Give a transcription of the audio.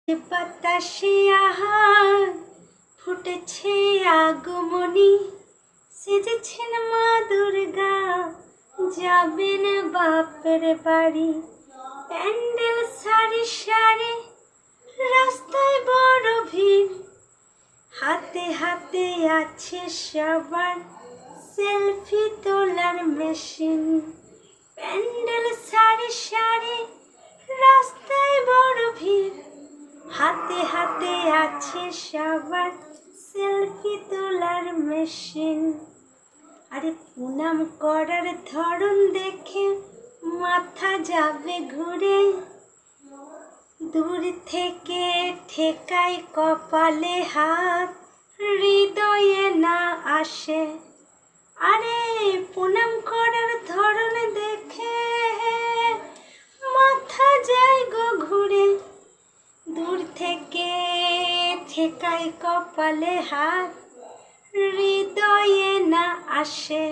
বাতাসে আহার ফুটেছে আগমনী, সেজেছেন মা দুর্গা, যাবেন বাপের বাড়ি। প্যান্ডেল সারি সারি, রাস্তায় বড় ভিড়, হাতে হাতে আছে সবার সেলফি তোলার মেশিন। প্যান্ডেল সারি সারি, রাস্তায় বড় ভিড়, হাতে হাতে আছে সবার সেলফি তোলার মেশিন। আরে প্রণাম করার ধরন দেখে মাথা যাবে ঘুরে, দূর থেকে ঠেকাই কপালে হাত, হৃদয়ে না আসে। আরে প্রণাম করার ধরন দেখে মাথা যায় গো ঘুরে, দূর থেকে ঠেকাই কপালে হাত, হৃদয়ে না আসে।